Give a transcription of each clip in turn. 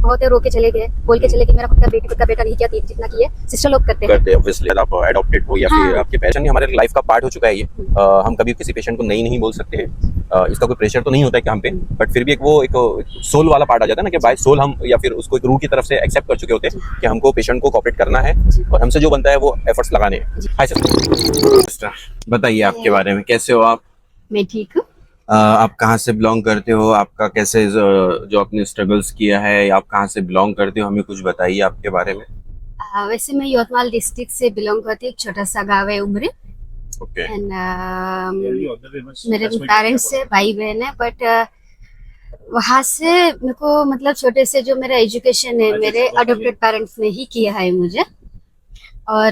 बहुत है, रो के चले गए, बोल के चले कि मेरा खुद का बेटी खुद का बेटा नहीं किया, जितना किए सिस्टर लोग करते हैं। ऑब्वियसली आप एडॉप्टेड हो या फिर आपके पेशेंट हमारे लाइफ का पार्ट हो चुका है ये। हम कभी किसी पेशेंट को नहीं बोल सकते हैं। इसका कोई प्रेशर तो नहीं होता है कि हम पे, बट फिर भी एक सोल वाला पार्ट आ जाता है ना, कि बाय सोल हम या फिर उसको एक रूह की तरफ से एक्सेप्ट कर चुके होते हैं कि हमको पेशेंट को कोऑपरेट करना है और हमसे जो बनता है वो एफर्ट्स लगाने हैं। हाय सिस्टर, बताइए आपके बारे में, कैसे हो आप? मैं ठीक हूँ। आप कहाँ से बिलोंग करते हो? आपका कैसे जो आपने स्ट्रगल्स किया है, आप कहाँ से बिलोंग करते हो? हमें कुछ बताइए आपके बारे में। वैसे मैं यवतमाल डिस्ट्रिक्ट से बिलोंग करती हूँ, एक छोटा सा गाँव है उमरे। ओके। एंड मेरे पेरेंट्स से भाई बहन है, बट वहाँ से मेरे को मतलब छोटे से जो मेरा एजुकेशन है मेरे अडॉप्टेड पेरेंट्स ने ही किया है मुझे। और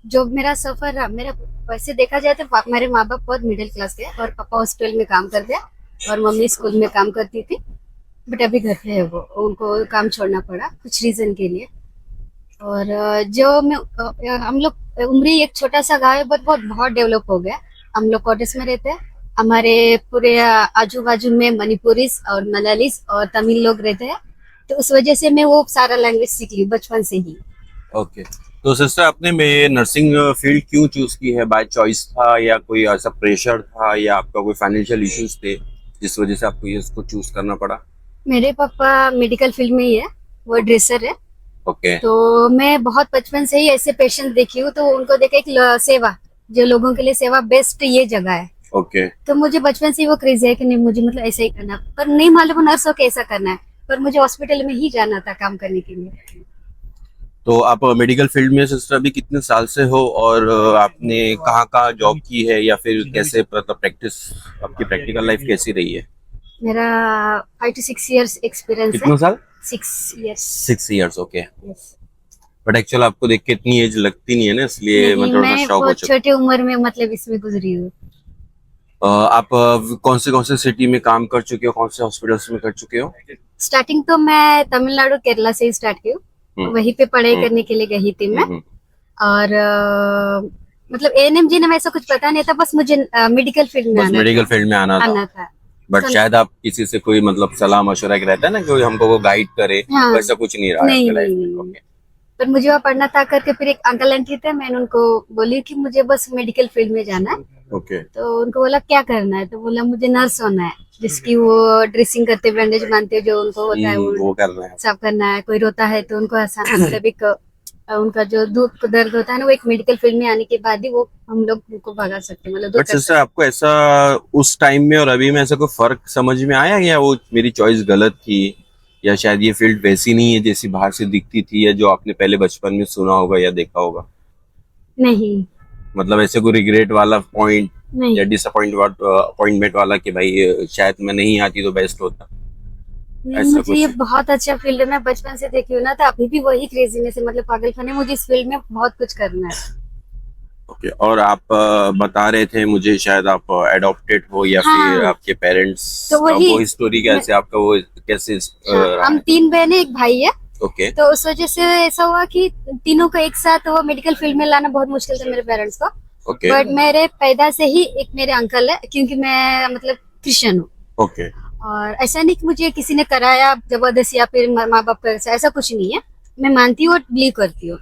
जो मेरा सफर रहा, मेरा वैसे देखा जाए तो मेरे माँ बाप बहुत मिडिल क्लास के और पापा हॉस्पिटल में काम करते हैं और मम्मी स्कूल में काम करती थी, बट अभी घर पे है वो, उनको काम छोड़ना पड़ा कुछ रीजन के लिए। और जो मैं हम लोग उमरी एक छोटा सा गाँव है, बहुत डेवलप हो गया। हम लोग क्वार्टर्स में रहते हैं, हमारे पूरे आजू बाजू में मणिपुरीज और मलयालीज और तमिल लोग रहते हैं, तो उस वजह से मैं वो सारा लैंग्वेज सीख ली बचपन से ही। ओके। तो सिस्टर, आपने नर्सिंग फील्ड क्यों चूज की है? बाय चॉइस था या कोई ऐसा प्रेशर था या आपका कोई फाइनेंशियल इश्यूज थे जिस वजह से आपको ये इसको चूज करना पड़ा? मेरे पापा मेडिकल फील्ड में ही है, वो ड्रेसर है। ओके। तो मैं बहुत बचपन से ही ऐसे पेशेंट देखी हूँ, तो उनको देखे एक सेवा, जो लोगों के लिए सेवा बेस्ट ये जगह है। ओके। तो मुझे बचपन से ही वो क्रेज है कि नहीं मुझे मतलब ऐसा ही करना, पर नहीं मालूम नर्स हो कैसा करना है, पर मुझे हॉस्पिटल में ही जाना था काम करने के लिए। तो आप मेडिकल फील्ड में सिस्टर अभी कितने साल से हो और आपने कहाँ कहाँ जॉब की है या फिर कैसे मतलब प्रैक्टिस, आपकी प्रैक्टिकल लाइफ कैसी रही है? मेरा 5 to 6 years एक्सपीरियंस है। कितने साल? 6 years। 6 years, okay. Yes। But actual आपको देख के इतनी एज लगती नहीं है ना, इसलिए मैं थोड़ा सा शॉक हो बहुत चुका। छोटी उम्र में मतलब इसमें गुजरी हूँ। आप कौन से सिटी में काम कर चुके हो, कौन से हॉस्पिटल्स में कर चुके हो? स्टार्टिंग तो मैं तमिलनाडु केरला से ही स्टार्ट की हूँ, वहीं पे पढ़ाई करने के लिए गई थी मैं। और मतलब एएनएम जी ने वैसा कुछ पता नहीं था, बस मुझे मेडिकल फील्ड में मेडिकल फील्ड में आना था। बट शायद आप किसी से कोई मतलब सलाह मशवरा के रहता है ना, कोई हमको वो गाइड करे, वैसा कुछ नहीं रहा नहीं, आपके लाइफ में? ओके। पर मुझे वहाँ पढ़ना था करके फिर एक अंकल आंटी थे, मैंने उनको बोली कि मुझे बस मेडिकल फील्ड में जाना है। ओके। तो उनको बोला क्या करना है, तो बोला मुझे नर्स होना है, जिसकी वो ड्रेसिंग करते, बैंडेज बांधते, जो उनको होता है वो करना है, सब करना है। कोई रोता है तो उनको आसान मतलब उनका जो दुख दर्द होता है ना, वो एक मेडिकल फील्ड में आने के बाद ही वो हम लोग उनको भगा सकते हैं, मतलब। बट सिस्टर, आपको ऐसा उस टाइम में और अभी में ऐसा कोई फर्क समझ में आया, या वो मेरी चॉइस गलत थी, या शायद ये फील्ड वैसी नहीं है जैसी बाहर से दिखती थी, या जो आपने पहले बचपन में सुना होगा या देखा होगा? नहीं, मतलब ऐसे कोई रिग्रेट वाला पॉइंट नहीं। या अपॉइंटमेंट वाला कि भाई शायद मैं नहीं आती तो बेस्ट होता? मुझे ये बहुत अच्छा फील्ड है, मैं बचपन से देखी हूँ ना, तो अभी भी वही क्रेजीनेस है, मतलब पागलपन है मुझे इस फील्ड में बहुत कुछ करना है। ओके। और आप बता रहे थे मुझे शायद आप एडॉप्टेड हो या फिर आपके पेरेंट्स, तो वो हिस्टोरी कैसे आपका, वो कैसे रहा? हम 3 बहनें, एक भाई है। ओके। तो उस वजह से ऐसा हुआ कि तीनों को एक साथ वो मेडिकल फील्ड में लाना बहुत मुश्किल था मेरे पेरेंट्स को। ओके। बट मेरे पैदा से ही एक मेरे अंकल है, क्योंकि मैं मतलब क्रिश्चियन हूँ। ओके। और ऐसा नहीं कि मुझे किसी ने कराया जबरदस्ती या फिर माँ बाप का, ऐसा कुछ नहीं है। मैं मानती हूँ और बिलीव करती हूँ।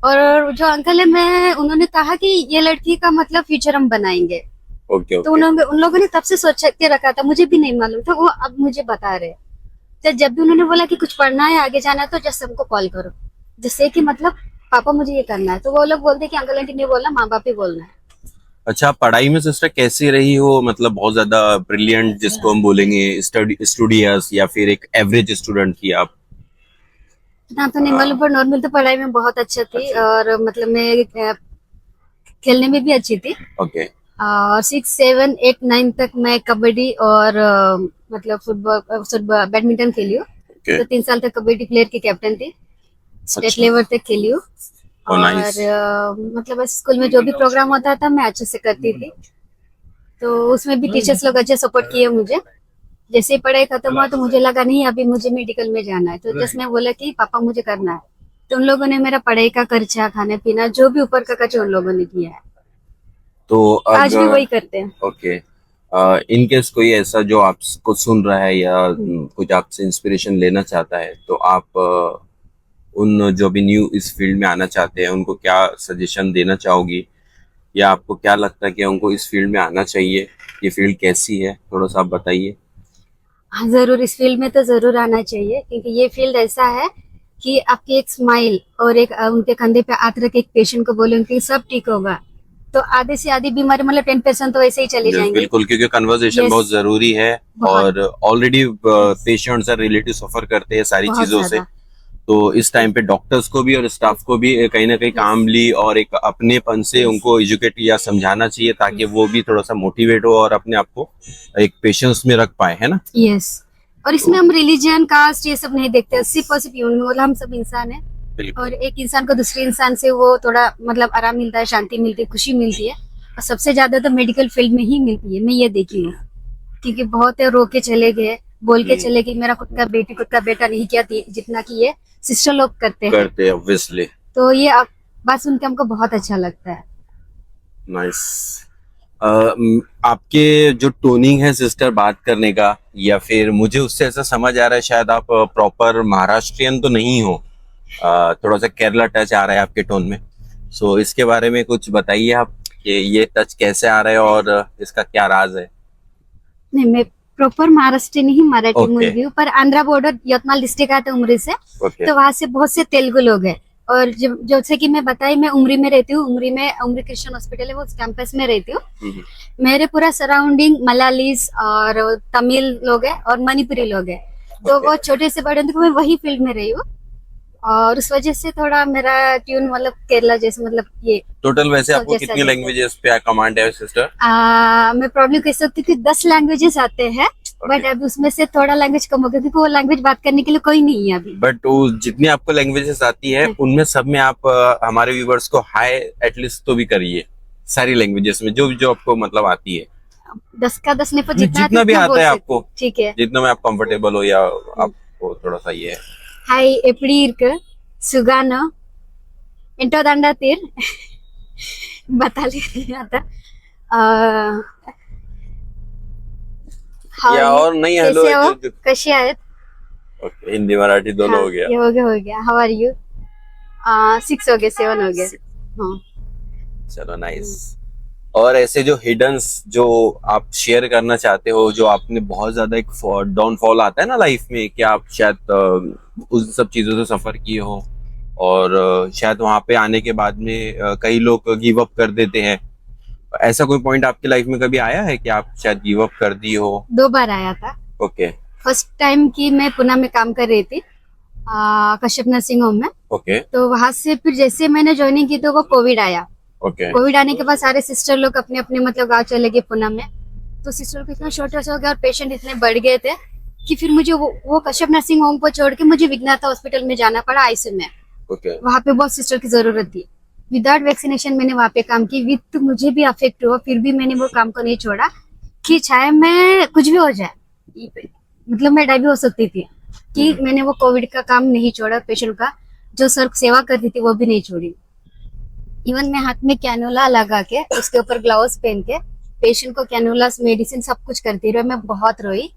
और जो अंकल है, मैं उन्होंने कहा कि ये लड़की का मतलब फ्यूचर हम बनाएंगे। ओके। तो उन लोगों ने तब से सोच के रखा था, मुझे भी नहीं मालूम था, वो अब मुझे बता रहे। तो जब भी उन्होंने बोला कि कुछ पढ़ना है, आगे जाना है, तो जस्ट हमको कॉल करो, जिससे कि मतलब पापा मुझे ये करना है, तो वो लोग बोलते कि अंकल आंटी नहीं बोलना, माँ बाप ही बोलना है। अच्छा, पढ़ाई में सिस्टर कैसी रही हो? मतलब बहुत ज्यादा ब्रिलियंट जिसको हम बोलेंगे, स्टूडियस, या फिर एक एवरेज स्टूडेंट थी आप? ना तो नहीं मालूम, पर नॉर्मल तो पढ़ाई में बहुत अच्छा थी। और मतलब मैं खेलने में भी अच्छी थी। ओके। और 6, 7, 8, 9 तक मैं कबड्डी और मतलब फुटबॉल बैडमिंटन खेली हूँ। तो 3 साल तक कबड्डी प्लेयर की कैप्टन थी, स्टेट लेवल तक खेली हूँ। और मतलब स्कूल में जो भी प्रोग्राम होता था मैं अच्छे से करती थी, तो उसमें भी टीचर्स लोग अच्छे सपोर्ट किए मुझे। जैसे ही पढ़ाई खत्म हुआ तो मुझे लगा नहीं अभी मुझे मेडिकल में जाना है, तो जस्ट मैं बोला कि पापा मुझे करना है। तो उन लोगों ने मेरा पढ़ाई का खर्चा, खाने पीना, जो भी ऊपर का खर्चा उन लोगों ने किया है। तो आज भी वही करते हैं। ओके। इन केस कोई ऐसा जो आपको सुन रहा है या कुछ आपसे इंस्पिरेशन लेना चाहता है, तो आप उन जो भी न्यू इस फील्ड में आना चाहते हैं उनको क्या सजेशन देना चाहोगी, या आपको क्या लगता है कि उनको इस फील्ड में आना चाहिए? ये फील्ड कैसी है, थोड़ा सा आप बताइए। हाँ, जरूर इस फील्ड में तो जरूर आना चाहिए, क्योंकि ये फील्ड ऐसा है कि आपकी एक स्माइल और एक उनके कंधे पे हाथ रख के एक पेशेंट को बोले कि सब ठीक होगा, तो आधे से आधी बीमारी मतलब 10% तो ऐसे ही चली जाएंगी। बिल्कुल, क्योंकि कन्वर्सेशन Yes, बहुत जरूरी है बहुत। और ऑलरेडी पेशेंट्स और रिलेटिव सफर करते हैं सारी बहुत चीजों से, ज्यादा। तो इस टाइम पे डॉक्टर्स को भी और स्टाफ को भी कहीं ना कहीं कामली और एक अपनेपन से उनको एजुकेट या समझाना चाहिए, ताकि वो भी थोड़ा सा मोटिवेट हो और अपने आप को एक पेशेंस में रख पाए, है ना? यस, और इसमें हम रिलीजन कास्ट ये सब नहीं देखते, 80% ह्यूमन, मतलब हम सब इंसान है, बिल्कुल। और एक इंसान को दूसरे इंसान से वो थोड़ा मतलब आराम मिलता है, शांति मिलती है, खुशी मिलती है, और सबसे ज्यादा तो मेडिकल फील्ड में ही मिलती है, मैं ये देखी हूँ। क्योंकि बहुत है रो के चले गए, बोल के चले गए मेरा खुद का बेटी खुद का बेटा नहीं किया जितना कि ये सिस्टर लोग करते हैं, ऑब्वियसली। तो ये बात सुन के हमको बहुत अच्छा लगता है। नाइस। आपके जो टोनिंग है सिस्टर बात करने का, या फिर मुझे उससे ऐसा समझ आ रहा है शायद आप प्रॉपर महाराष्ट्रियन तो नहीं हो, थोड़ा सा केरला टच आ रहा है आपके टोन में, सो इसके बारे में कुछ बताइए आप कि ये टच कैसे आ रहा है और इसका क्या राज है? नहीं, मैं प्रॉपर महाराष्ट्र नहीं मराठी Okay. मुलगी हूँ, पर आंध्रा बॉर्डर यवतमाल डिस्ट्रिक्ट आता है उमरी से, ओके। तो वहां से बहुत से तेलुगु लोग हैं, और जैसे कि मैं बताई, मैं उमरी में रहती हूँ, उमरी में उमरी क्रिश्चियन हॉस्पिटल है, वो उस कैंपस में रहती हूँ। मेरे पूरा सराउंडिंग मलालीज और तमिल लोग हैं और मणिपुरी लोग हैं, तो Okay. वो छोटे से बड़े तक मैं वही फील्ड में रही हूँ, और उस वजह से थोड़ा मेरा ट्यून मतलब केरला जैसे, मतलब ये टोटल वैसे आपको जैसा कितनी जैसा। लैंग्वेजेस पे कमांड है सिस्टर? मैं प्रॉब्लम कह सकती हूँ कि 10 लैंग्वेजेस आते हैं, बट अभी उसमें से थोड़ा लैंग्वेज कम हो गया, क्योंकि वो लैंग्वेज बात करने के लिए कोई नहीं है अभी। बट वो जितनी आपको लैंग्वेजेस आती है उनमें सब में आप हमारे व्यूवर्स को हाई एटलीस्ट तो भी करिए, सारी लैंग्वेजेस में जो जो आपको मतलब आती है। 10 का 10 नहीं, पर जितना भी उतना आता बोल है सकती आपको, हूँ। ठीक है। जितना में आप कंफर्टेबल हो, या आपको थोड़ा सा ये है। हाय எப்படி இருக்கு सुगानो इंटो दांडा तीर बता ले आता या और नहीं, हेलो कैसे हो, कशी आहेत? ओके, हिंदी मराठी दोनों हाँ, हो गया। ये हो गया। How are you? 6 हो गए, 7 हो गए। हाँ, चलो नाइस। और ऐसे जो हिडन्स जो आप शेयर करना चाहते हो, जो आपने बहुत ज्यादा एक डाउनफॉल आता है ना लाइफ में, कि आप शायद उस सब चीजों से सफर किए हो, और शायद वहां पे आने के बाद में कई लोग गिव अप कर देते हैं, ऐसा कोई पॉइंट आपकी लाइफ में कभी आया है कि आप शायद गिव अप कर दी हो? 2 बार आया था। ओके। फर्स्ट टाइम की मैं पुणे में काम कर रही थी, कश्यप नर्सिंग होम में। ओके। तो वहां से फिर जैसे मैंने ज्वाइनिंग की तो वो कोविड आया। ओके। कोविड आने के बाद सारे सिस्टर लोग अपने अपने मतलब गाँव चले गए पुणे में, तो सिस्टर को इतना शॉर्टेज हो गया और पेशेंट इतने बढ़ गए थे कि फिर मुझे वो कश्यप नर्सिंग होम को छोड़ के मुझे विघ्नाथा हॉस्पिटल में जाना पड़ा आईसीयू में। ओके। वहां पे बहुत सिस्टर की जरूरत थी। विदाउट वैक्सीनेशन मैंने वहां पे काम की, विद मुझे भी अफेक्ट हुआ, फिर भी मैंने वो काम को नहीं छोड़ा कि चाहे मैं कुछ भी हो जाए, मतलब मैं डाय भी हो सकती थी, कि मैंने वो कोविड का काम नहीं छोड़ा, पेशेंट का जो सर सेवा करती थी वो भी नहीं छोड़ी। इवन मैं हाथ में कैनुला लगा के उसके ऊपर ग्लव्स पहन के पेशेंट को कैनुला मेडिसिन सब कुछ करती रही। मैं बहुत रोई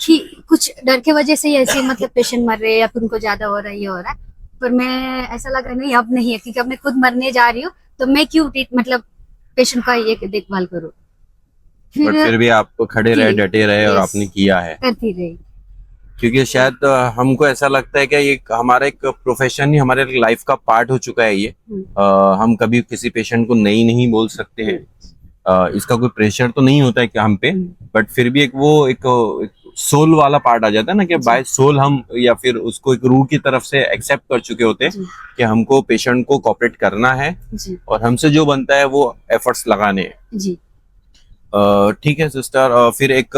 कि कुछ डर के वजह से ही ऐसे मतलब पेशेंट मर रहे हैं या फिर उनको ज्यादा हो रहा है, ये हो रहा है, पर मैं ऐसा लगा नहीं अब नहीं है, क्योंकि अब मैं खुद मरने जा रही हूँ, तो मैं क्यों मतलब पेशेंट का ये देखभाल करूँ। बट फिर भी आप खड़े रहे, डटे रहे, और Yes. आपने किया है, करती रही। क्योंकि शायद हमको ऐसा लगता है कि ये हमारा एक प्रोफेशन ही हमारे लाइफ का पार्ट हो चुका है ये। हम कभी किसी पेशेंट को नहीं बोल सकते हैं, इसका कोई प्रेशर तो नहीं होता है कि हम पे, बट फिर भी एक सोल वाला पार्ट आ जाता है ना, कि बाय सोल हम या फिर उसको एक रूह की तरफ से एक्सेप्ट कर चुके होते हैं कि हमको पेशेंट को कोऑपरेट करना है जी और हमसे जो बनता है वो एफर्ट्स लगाने हैं। जी। ठीक है सिस्टर, फिर एक